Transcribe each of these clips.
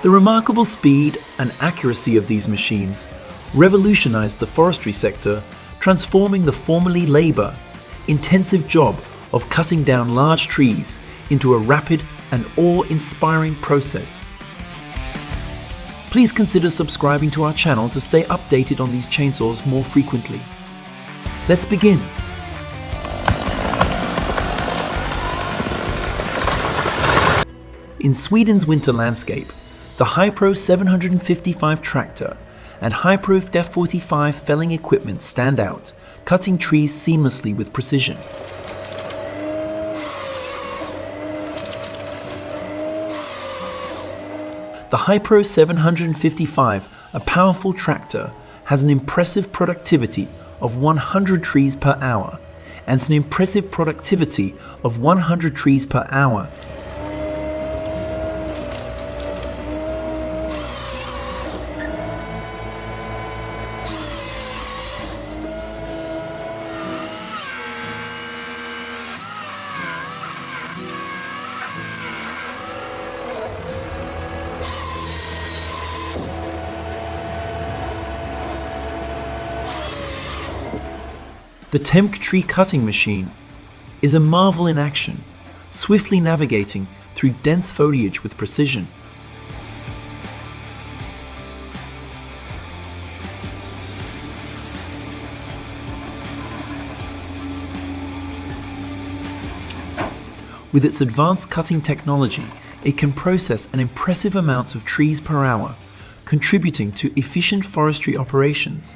The remarkable speed and accuracy of these machines revolutionized the forestry sector, transforming the formerly labor-intensive job of cutting down large trees into a rapid and awe-inspiring process. Please consider subscribing to our channel to stay updated on these chainsaws more frequently. Let's begin. In Sweden's winter landscape, the Hypro 755 tractor and Hypro F45 felling equipment stand out, cutting trees seamlessly with precision. The Hypro 755, a powerful tractor, has an impressive productivity of 100 trees per hour and an impressive productivity of 100 trees per hour. The Temk tree cutting machine is a marvel in action, swiftly navigating through dense foliage with precision. With its advanced cutting technology, it can process an impressive amount of trees per hour, contributing to efficient forestry operations.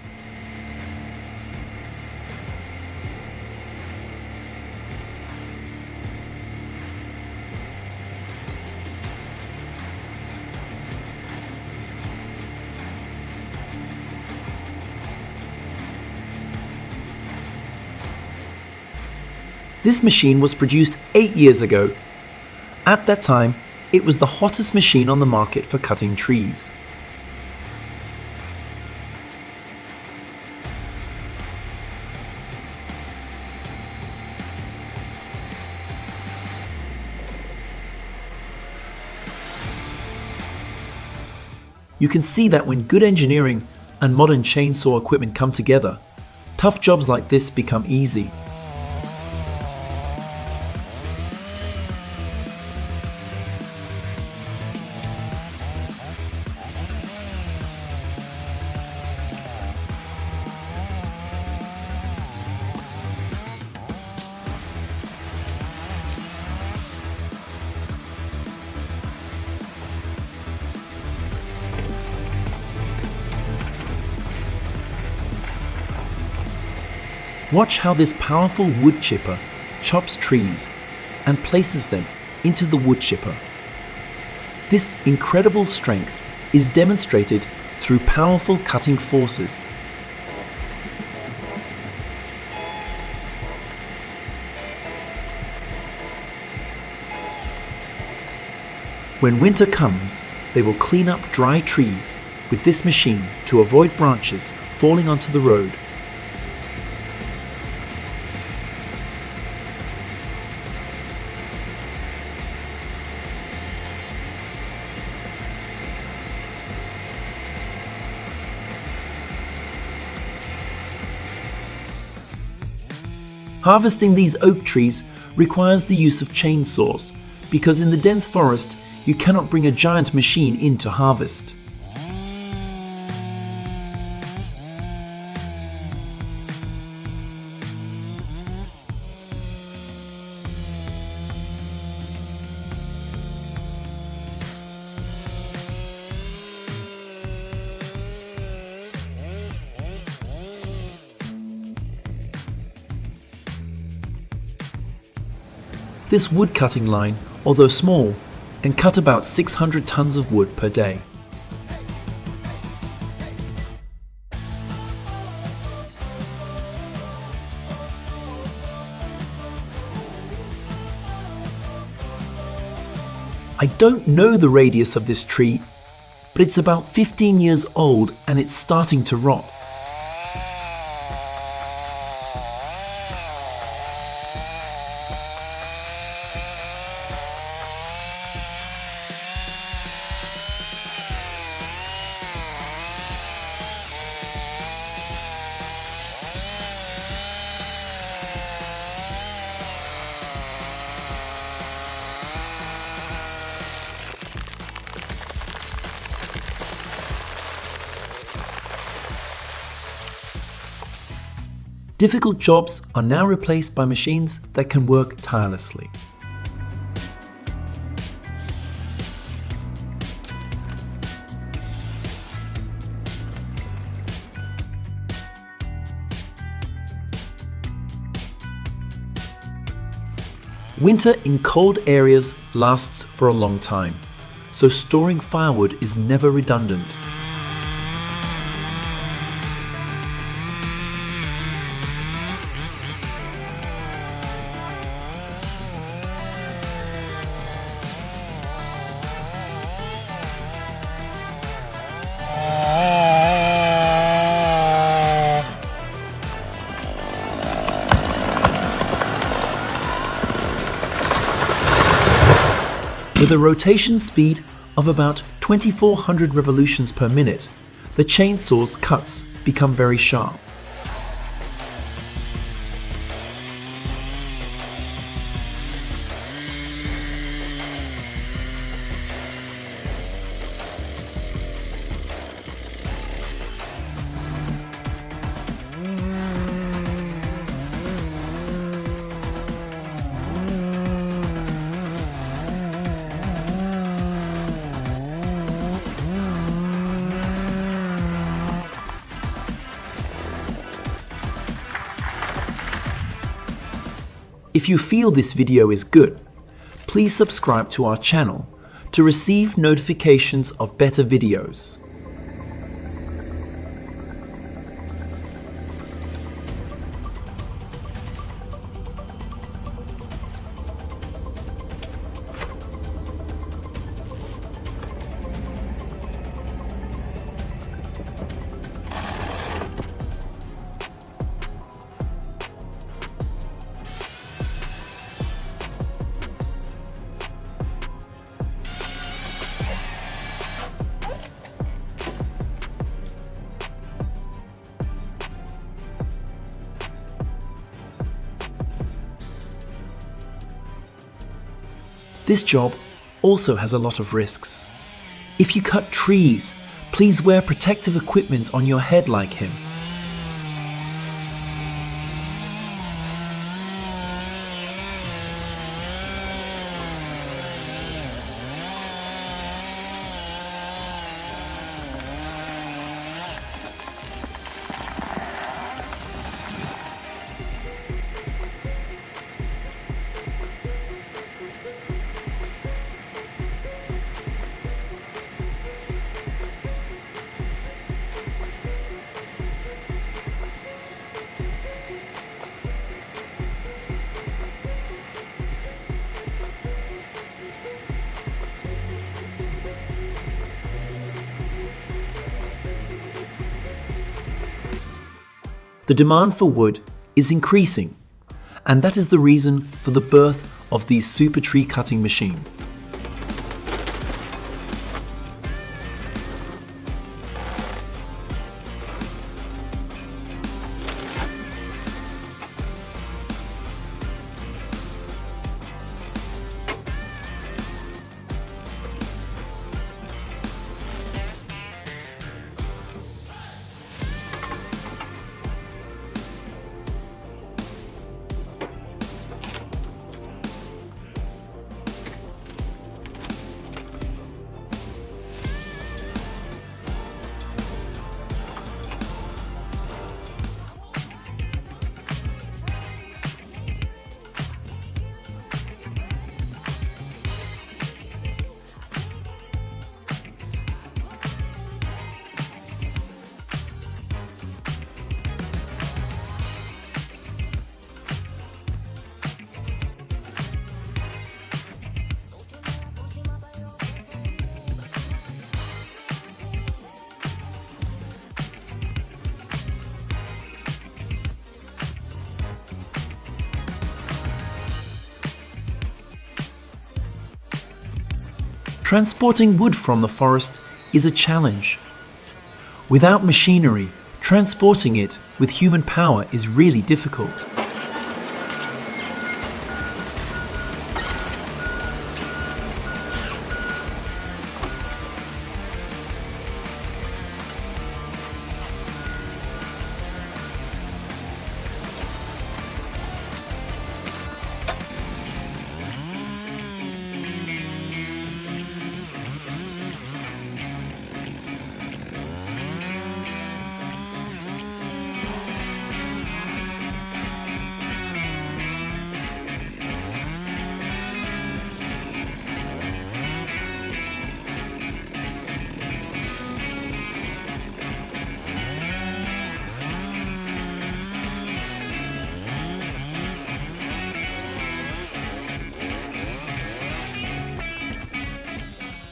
This machine was produced 8 years ago. At that time, it was the hottest machine on the market for cutting trees. You can see that when good engineering and modern chainsaw equipment come together, tough jobs like this become easy. Watch how this powerful wood chipper chops trees and places them into the wood chipper. This incredible strength is demonstrated through powerful cutting forces. When winter comes, they will clean up dry trees with this machine to avoid branches falling onto the road. Harvesting these oak trees requires the use of chainsaws, because in the dense forest you cannot bring a giant machine in to harvest. This wood cutting line, although small, can cut about 600 tons of wood per day. I don't know the radius of this tree, but it's about 15 years old and it's starting to rot. Difficult jobs are now replaced by machines that can work tirelessly. Winter in cold areas lasts for a long time, so storing firewood is never redundant. With a rotation speed of about 2400 revolutions per minute, the chainsaw's cuts become very sharp. If you feel this video is good, please subscribe to our channel to receive notifications of better videos. This job also has a lot of risks. If you cut trees, please wear protective equipment on your head like him. The demand for wood is increasing, and that is the reason for the birth of these super tree cutting machines. Transporting wood from the forest is a challenge. Without machinery, transporting it with human power is really difficult.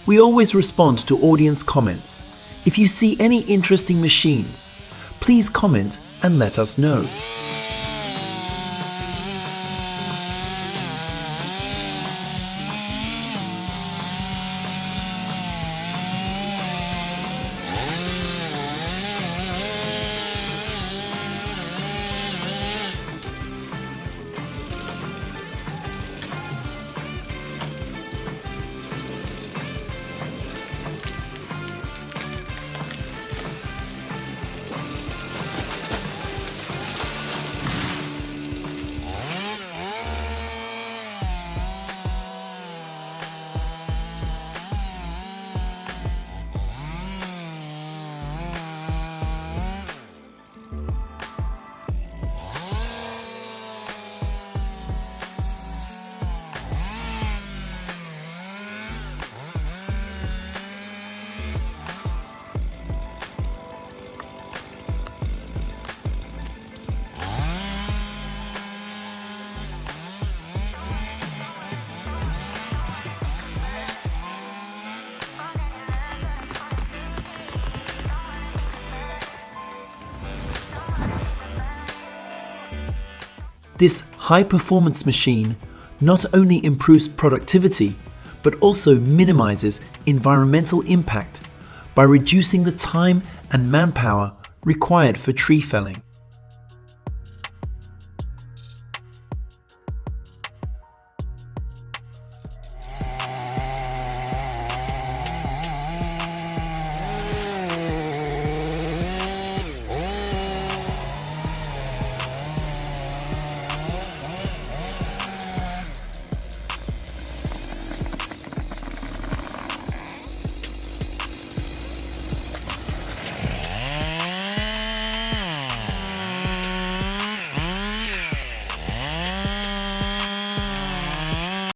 We always respond to audience comments. If you see any interesting machines, please comment and let us know. This high-performance machine not only improves productivity, but also minimizes environmental impact by reducing the time and manpower required for tree felling.